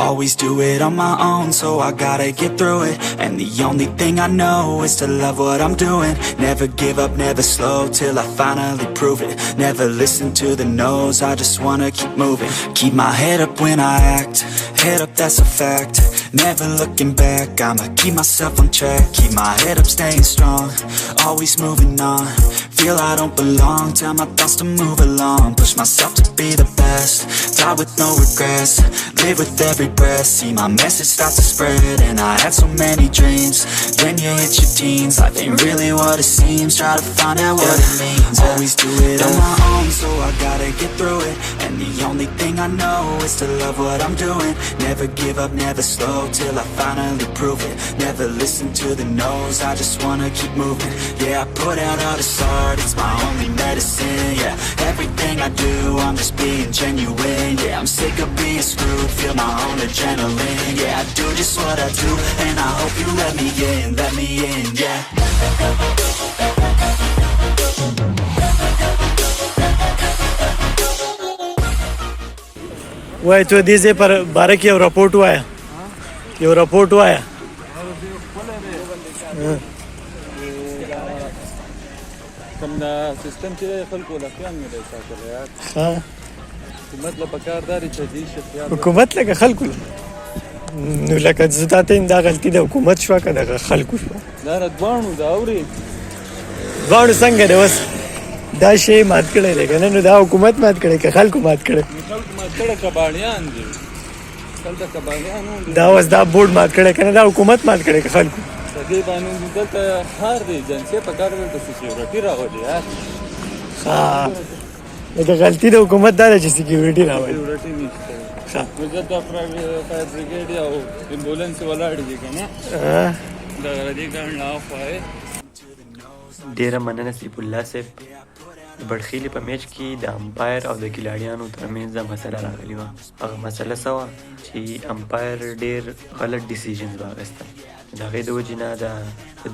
Always do it on my own, so I gotta get through it. And the only thing I know is to love what I'm doing. Never give up, never slow, till I finally prove it. Never listen to the no's, I just wanna keep moving. Keep my head up when I act, head up, that's a fact. Never looking back, I'ma keep myself on track. Keep my head up, staying strong, always moving on. Feel I don't belong, tell my thoughts to move along. Push myself to be the best, die with no regrets. Live with every breath, see my message start to spread. And I had so many dreams, then you hit your teens. Life ain't really what it seems, try to find out what it means. Always do it on my own, so I gotta get through it. And the only thing I know is to love what I'm doing. Never give up, never slow, till I finally prove it. Never listen to the no's, I just wanna keep moving. Yeah, I put out all this art, it's my only medicine. Yeah, everything I do, I'm just being genuine. Yeah, I'm sick of being screwed, feel my own adrenaline. Yeah, I do just what I do, and I hope you let me in, yeah. वही तो दीजिए पर 12 की रिपोर्ट हुआ है, ये रिपोर्ट हुआ है। सिस्टम के खल्को लखियान में ऐसा कर यार। हाँ मतलब बकारदारी चीज है हुकूमत लगा खल्को نو لکه زداته دا غلطی د حکومت شو کنه خلکو شو دا رضوانو دا اوري ځوانو څنګه دی وس دا شی مات کړی دی کنه نو دا حکومت مات کړی که خلکو مات کړی کباړیان دي دلته کباړیانو دا وس دا بورډ مات کړی کنه دا حکومت مات کړی که خلکو دې باندې دلته هر دی جنسي په کار د سکیورټي راغلی یار ها دا غلطی د حکومت دا چې سکیورټي راوړي سکیورټي نشته وزارت فایر بریګیډ او امبولانس ولاړ دي کنه دا غردي ګڼ لا خوای ډیره مننه سیف الله صاحب د بړخیلې په میچ کې د امپایر او د کلاړیانو ترمنځ د مسله راغلی وه هغه مسله څه وه چې امپایر ډېر غلط ډیسیژنز واخیستل د هغې د وجې نه د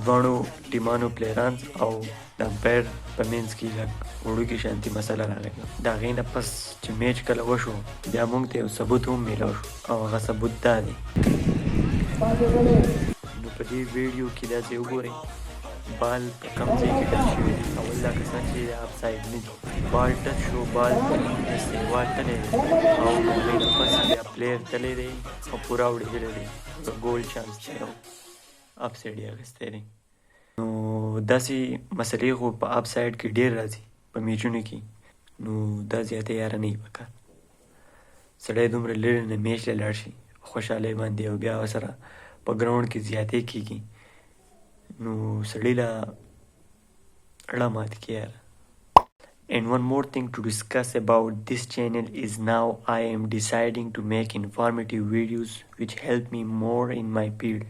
دواړو ټیمانو پلیران او د امپایر په منځ کې لږ وړوکې شانتي مسله راغلی د هغې نه پس چې میچ کله وشو بیا موږ ته یو ثبوت هم میلاو شو او هغه ثبوت دا دی نو په دې ویډیو کې داسې وګورئ بال په کوم ځای کې ټچ شوي دي اول دا کسان چې اپ ساید نه دي بال ټچ شو بال استقبال تللی دی او هغې نه پس بیا پلیر تللی دی او پوره وړېدلی دی ګول چانس دی او اپ ساید یې اخیستی دی نو داسې مسلې خو په اپ ساید کې ډېر راځي په میچونو کې نو دا زیاته یاره نه وي پکار سړی دومره لرې نه میچ له لاړ شي خوشحالۍ باندې او بیا ورسره په ګراونډ کې زیاتې کېږي نو سړی له اړه مات کړي یاره And one more thing to discuss about this channel is now I am deciding to make informative videos which help me more in my field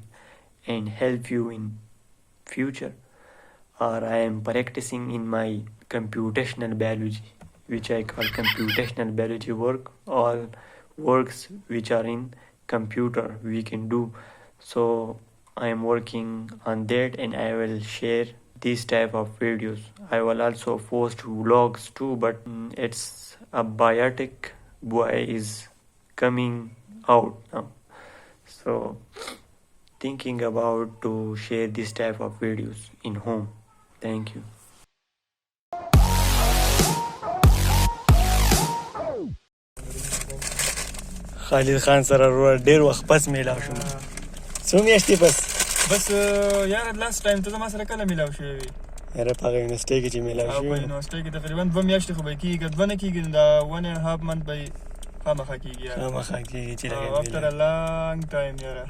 and help you in future. Or I am practicing in my computational biology, which I call computational biology work. All works which are in computer we can do. So I am working on that and I will share these type of videos. I will also post vlogs too, but it's a Biotech boy is coming out now. So thinking about to share this type of videos in home. Thank you. خالد خان سره ډېر وخت پس میلاو شو څو میاشتې پس بس یاره لاست ټایم ته زما سره کله میلاو شوی وي یاره په هغه یونیورسټۍ کې چې میلاو شوی په یونیورسټۍ کې تقریبا 2 میاشتې خو به کېږي که 2 نه کېږي نو دا 1.5 منت به خامخا کېږي خامخا کېږي چې after a long time یاره